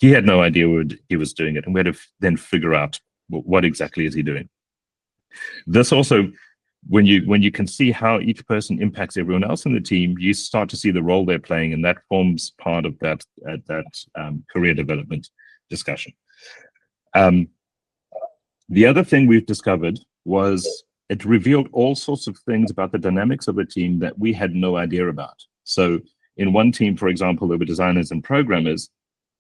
He had no idea what he was doing it, and we had to then figure out what exactly is he doing. This also, when you can see how each person impacts everyone else in the team, you start to see the role they're playing, and that forms part of that career development discussion. The other thing we've discovered was it revealed all sorts of things about the dynamics of a team that we had no idea about. So in one team, for example, there were designers and programmers.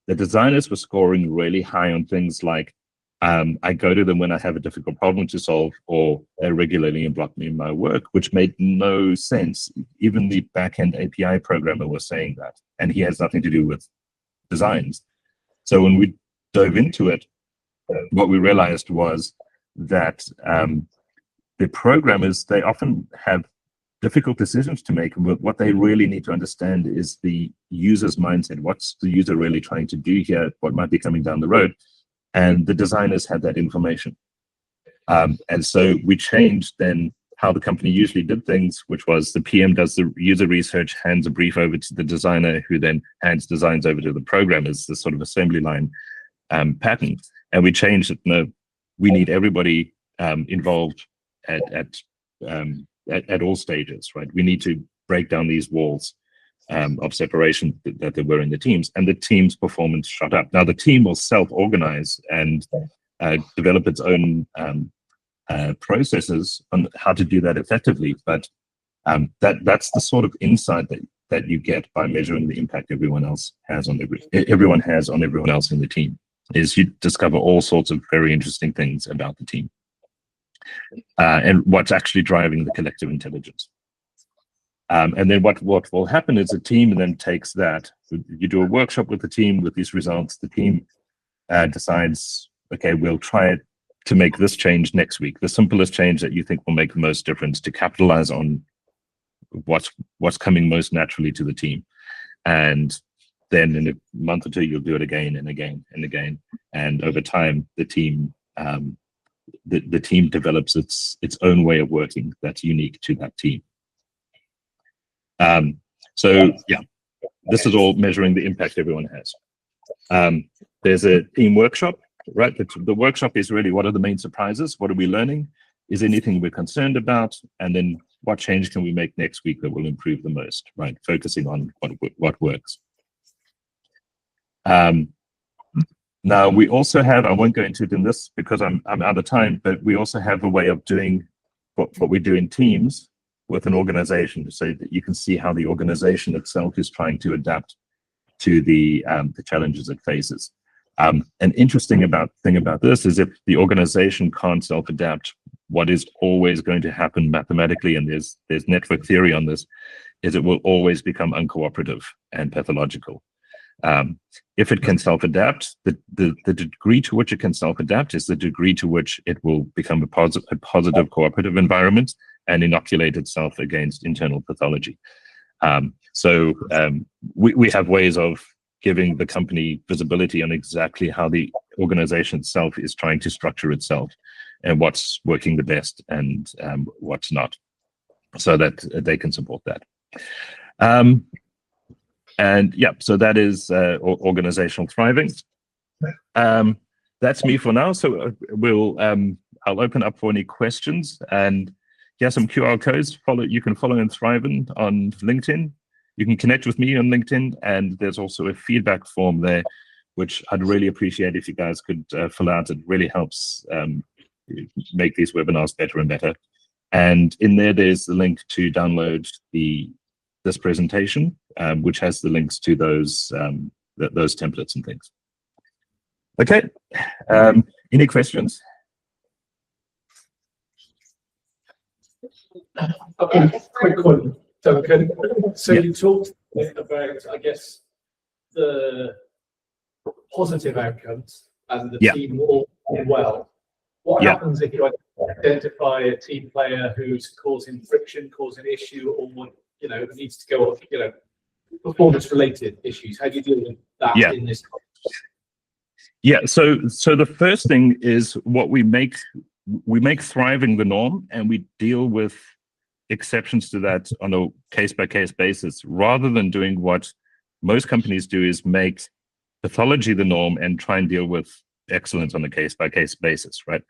The designers were scoring really high on things like, I go to them when I have a difficult problem to solve, or they regularly block me in my work, which made no sense. Even the backend API programmer was saying that, and he has nothing to do with designs. So when we dove into it, what we realized was that the programmers, they often have difficult decisions to make, but what they really need to understand is the user's mindset. What's the user really trying to do here? What might be coming down the road? And the designers had that information. And so we changed then how the company usually did things, which was the PM does the user research, hands a brief over to the designer, who then hands designs over to the programmers, this sort of assembly line pattern. And we changed it. No, we need everybody involved at all stages, right? We need to break down these walls of separation that there were in the teams, and the team's performance shot up. Now the team will self-organize and develop its own processes on how to do that effectively, but that's the sort of insight that you get by measuring the impact everyone has on everyone else in the team. Is you discover all sorts of very interesting things about the team and what's actually driving the collective intelligence. And then what will happen is the team then takes that. You do a workshop with the team with these results. The team decides, okay, we'll try to make this change next week, the simplest change that you think will make the most difference to capitalize on what's coming most naturally to the team. And then in a month or two, you'll do it again and again and again. And over time, the team the team develops its own way of working that's unique to that team. So yeah, this is all measuring the impact everyone has. There's a team workshop, right? The workshop is really, what are the main surprises? What are we learning? Is there anything we're concerned about? And then what change can we make next week that will improve the most, right? Focusing on what works. Now we also have, I won't go into it in this because I'm out of time, but we also have a way of doing what we do in teams with an organization, so that you can see how the organization itself is trying to adapt to the challenges it faces. An interesting thing about this is if the organization can't self-adapt, what is always going to happen mathematically, and there's network theory on this, is it will always become uncooperative and pathological. If it can self-adapt, the degree to which it can self-adapt is the degree to which it will become a positive cooperative environment and inoculate itself against internal pathology. So we have ways of giving the company visibility on exactly how the organization itself is trying to structure itself and what's working the best and what's not, so that they can support that. And yeah, so that is organizational thriving. That's me for now. So I'll open up for any questions, and some QR codes. You can follow and Thriven on LinkedIn. You can connect with me on LinkedIn, and there's also a feedback form there, which I'd really appreciate if you guys could fill out. It really helps make these webinars better and better. And in there's the link to download this presentation, which has the links to those templates and things. Okay, any questions? Okay, quick one, Duncan. So you talked about, I guess, the positive outcomes and the team all doing well. What happens if you identify a team player who's causing friction, causing issue, or needs to go off, performance-related issues? How do you deal with that in this context? Yeah. So the first thing is what we make thriving the norm, and we deal with exceptions to that on a case-by-case basis, rather than doing what most companies do, is make pathology the norm and try and deal with excellence on a case-by-case basis, right?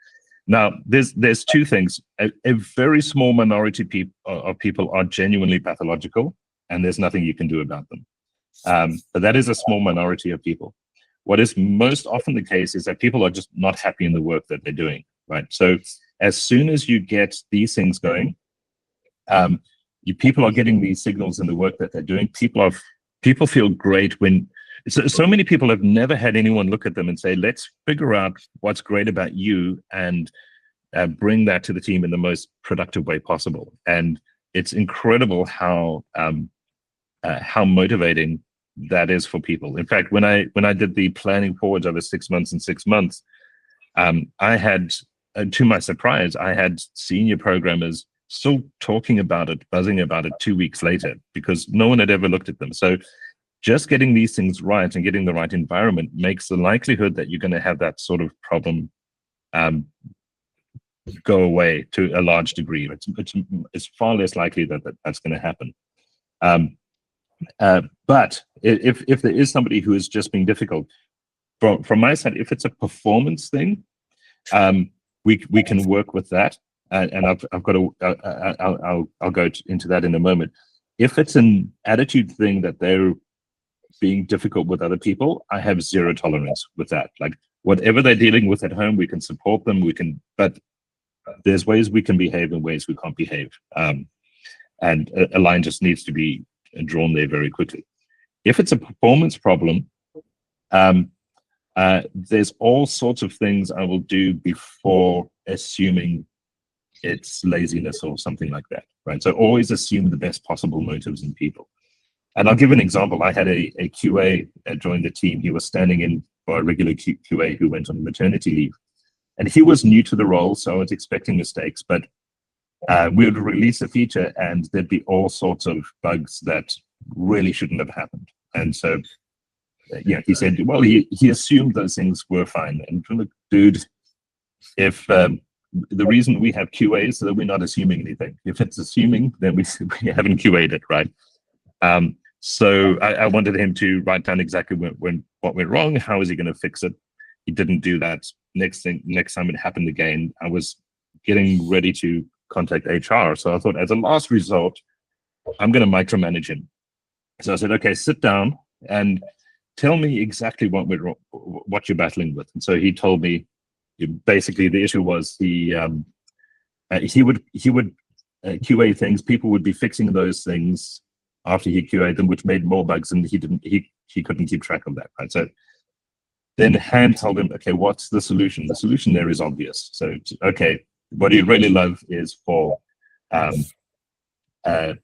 Now, there's two things. A very small minority of people are genuinely pathological, and there's nothing you can do about them. But that is a small minority of people. What is most often the case is that people are just not happy in the work that they're doing, right? So as soon as you get these things going, people are getting these signals in the work that they're doing. People feel great when so many people have never had anyone look at them and say, let's figure out what's great about you and bring that to the team in the most productive way possible. And it's incredible how motivating that is for people. In fact, when I did the planning forwards over 6 months and 6 months, I had, to my surprise, I had senior programmers still talking about it, buzzing about it 2 weeks later, because no one had ever looked at them. So just getting these things right and getting the right environment makes the likelihood that you're going to have that sort of problem go away to a large degree. It's far less likely that that's going to happen. But if there is somebody who is just being difficult, from my side, if it's a performance thing, we can work with that. And I'll go into that in a moment. If it's an attitude thing that they're being difficult with other people, I have zero tolerance with that. Like, whatever they're dealing with at home, we can support them. But there's ways we can behave and ways we can't behave. And a line just needs to be drawn there very quickly. If it's a performance problem, there's all sorts of things I will do before assuming it's laziness or something like that, right? So always assume the best possible motives in people. And I'll give an example. I had a QA join the team. He was standing in for a regular QA who went on maternity leave. And he was new to the role, so I was expecting mistakes. But we would release a feature and there'd be all sorts of bugs that really shouldn't have happened. And so, he said, well, he assumed those things were fine. And from the dude, if the reason we have QA is so that we're not assuming anything. If it's assuming, then we haven't QA'd it, right? So I wanted him to write down exactly what went wrong. How is he going to fix it? He didn't do that. Next time it happened again, I was getting ready to contact HR. So I thought, as a last resort, I'm going to micromanage him. So I said, okay, sit down and tell me exactly what you're battling with. And so he told me, basically the issue was he would QA things. People would be fixing those things after he QA'd them, which made more bugs, and he couldn't keep track of that, right? So then Hand told him, okay, what's the solution? The solution there is obvious. So, okay, what he'd really love is for to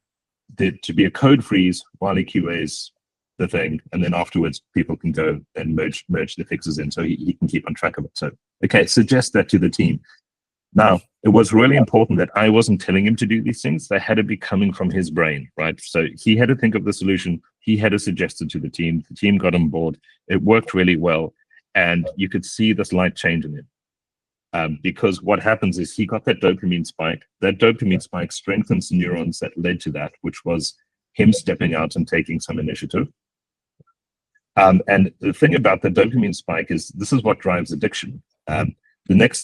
be a code freeze while he QAs the thing, and then afterwards people can go and merge the fixes in, so he can keep on track of it. So, okay, suggest that to the team. Now, it was really important that I wasn't telling him to do these things. They had to be coming from his brain, right? So he had to think of the solution. He had to suggest it to the team. The team got on board. It worked really well. And you could see this light change in him. Because what happens is he got that dopamine spike. That dopamine spike strengthens the neurons that led to that, which was him stepping out and taking some initiative. And the thing about the dopamine spike is this is what drives addiction.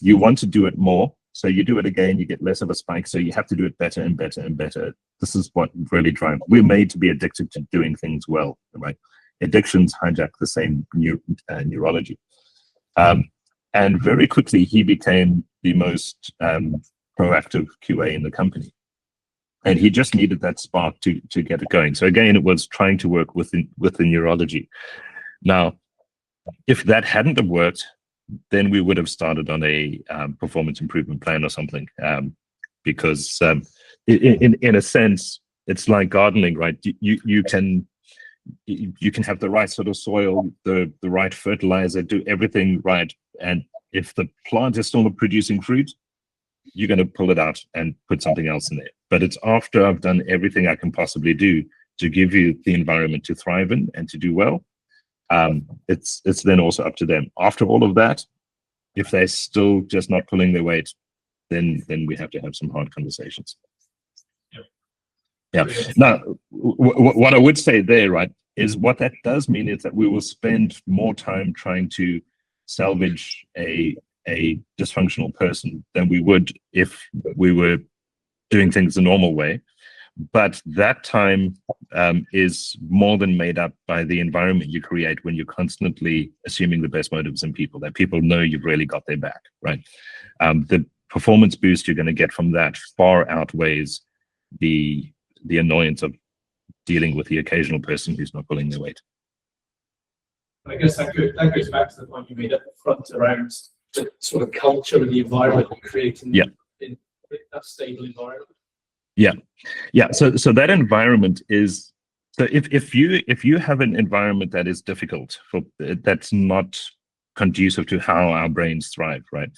You want to do it more, so you do it again, you get less of a spike, so you have to do it better and better and better. This is what really drives. We're made to be addicted to doing things well, right? Addictions hijack the same neurology. And very quickly, he became the most proactive QA in the company. And he just needed that spark to get it going. So again, it was trying to work with the neurology. Now, if that hadn't have worked, then we would have started on a performance improvement plan or something. Because in a sense, it's like gardening, right? You can have the right sort of soil, the right fertilizer, do everything right. And if the plant is still producing fruit, you're going to pull it out and put something else in there. But it's after I've done everything I can possibly do to give you the environment to thrive in and to do well, It's then also up to them. After all of that, if they're still just not pulling their weight, then we have to have some hard conversations. Yeah. Now, what I would say there, right, is what that does mean is that we will spend more time trying to salvage a dysfunctional person than we would if we were doing things the normal way. But that time is more than made up by the environment you create when you're constantly assuming the best motives in people, that people know you've really got their back, right? The performance boost you're going to get from that far outweighs the annoyance of dealing with the occasional person who's not pulling their weight. I guess that goes back to the point you made up front around the sort of culture and the environment you create in that stable environment. Yeah. So that environment is, so if you have an environment that is difficult, that's not conducive to how our brains thrive, right?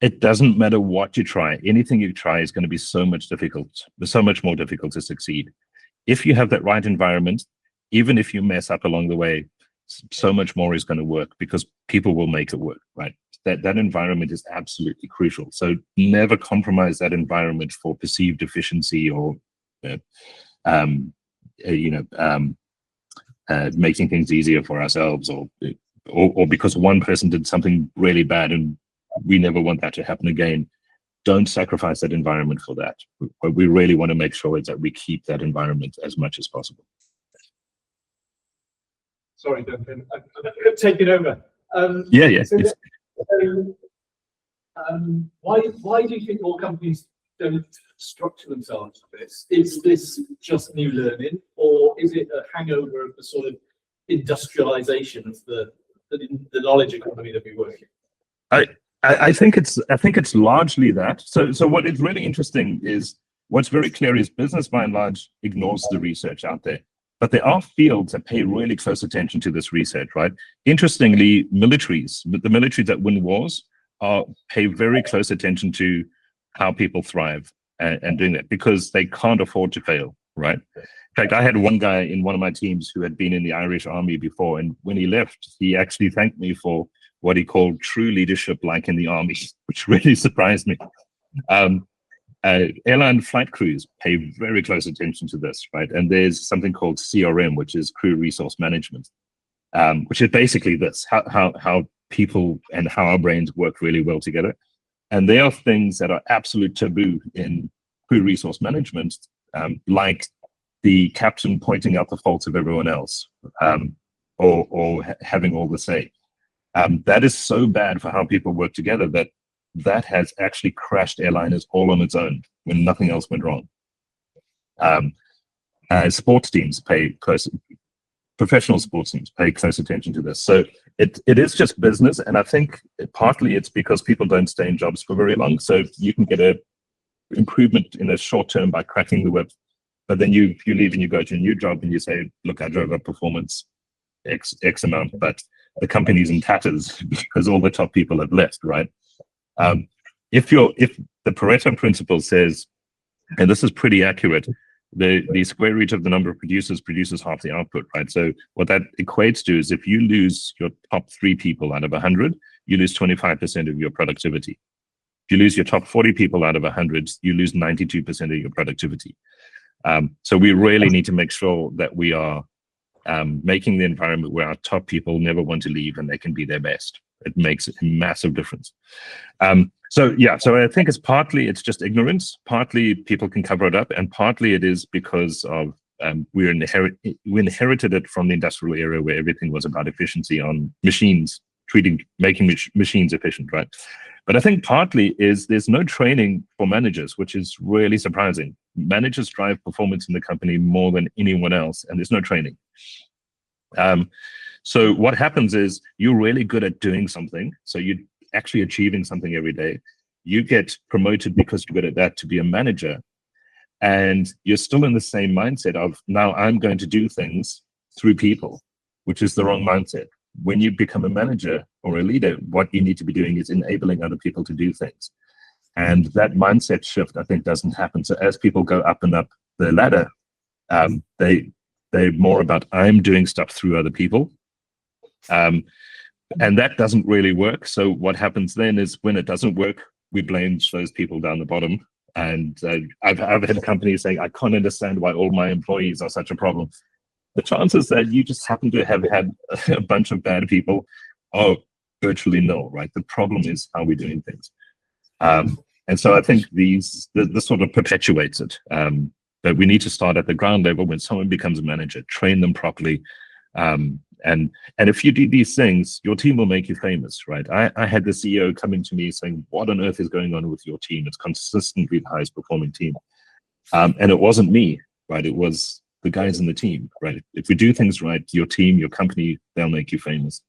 It doesn't matter what you try. Anything you try is going to be so much more difficult to succeed. If you have that right environment, even if you mess up along the way, so much more is going to work because people will make it work, right? That environment is absolutely crucial. So never compromise that environment for perceived efficiency or, making things easier for ourselves, or because one person did something really bad and we never want that to happen again. Don't sacrifice that environment for that. What we really want to make sure is that we keep that environment as much as possible. Sorry, Duncan, I'm taking over. Yeah. Why do you think more companies don't structure themselves for this? Is this just new learning, or is it a hangover of the sort of industrialization of the knowledge economy that we work in? I think it's largely that. So what is really interesting is what's very clear is business by and large ignores the research out there. But there are fields that pay really close attention to this research, right? Interestingly, the militaries that win wars pay very close attention to how people thrive and doing that because they can't afford to fail, right? In fact, I had one guy in one of my teams who had been in the Irish Army before, and when he left, he actually thanked me for what he called true leadership like in the Army, which really surprised me. Airline flight crews pay very close attention to this, right? And there's something called CRM, which is crew resource management, which is basically this, how people and how our brains work really well together. And there are things that are absolute taboo in crew resource management, like the captain pointing out the faults of everyone else, or having all the say. That is so bad for how people work together that has actually crashed airliners all on its own when nothing else went wrong. Sports teams professional sports teams pay close attention to this. So it is just business, and I think partly it's because people don't stay in jobs for very long. So you can get a improvement in a short term by cracking the whip, but then you leave and you go to a new job and you say, look, I drove up performance X amount, but the company's in tatters because all the top people have left, right? If the Pareto principle says, and this is pretty accurate, the square root of the number of producers produces half the output, right? So what that equates to is if you lose your top 3 people out of 100, you lose 25% of your productivity. If you lose your top 40 people out of 100, you lose 92% of your productivity. So we really need to make sure that we are making the environment where our top people never want to leave and they can be their best. It makes a massive difference. So I think it's just ignorance. Partly people can cover it up, and partly it is because of we inherited it from the industrial era where everything was about efficiency on machines, making machines efficient, right? But I think partly is there's no training for managers, which is really surprising. Managers drive performance in the company more than anyone else, and there's no training. So what happens is you're really good at doing something. So you're actually achieving something every day. You get promoted because you're good at that to be a manager. And you're still in the same mindset of now I'm going to do things through people, which is the wrong mindset. When you become a manager or a leader, what you need to be doing is enabling other people to do things. And that mindset shift, I think, doesn't happen. So as people go up and up the ladder, they're more about I'm doing stuff through other people And that doesn't really work. So what happens then is when it doesn't work, we blame those people down the bottom. And I've had companies saying, I can't understand why all my employees are such a problem. The chances that you just happen to have had a bunch of bad people are virtually nil, right? The problem is how we're doing things. And so I think this sort of perpetuates it. But we need to start at the ground level. When someone becomes a manager, train them properly. And if you do these things, your team will make you famous, right? I had the CEO coming to me saying, what on earth is going on with your team? It's consistently the highest performing team. And it wasn't me, right? It was the guys in the team, right? If we do things right, your team, your company, they'll make you famous.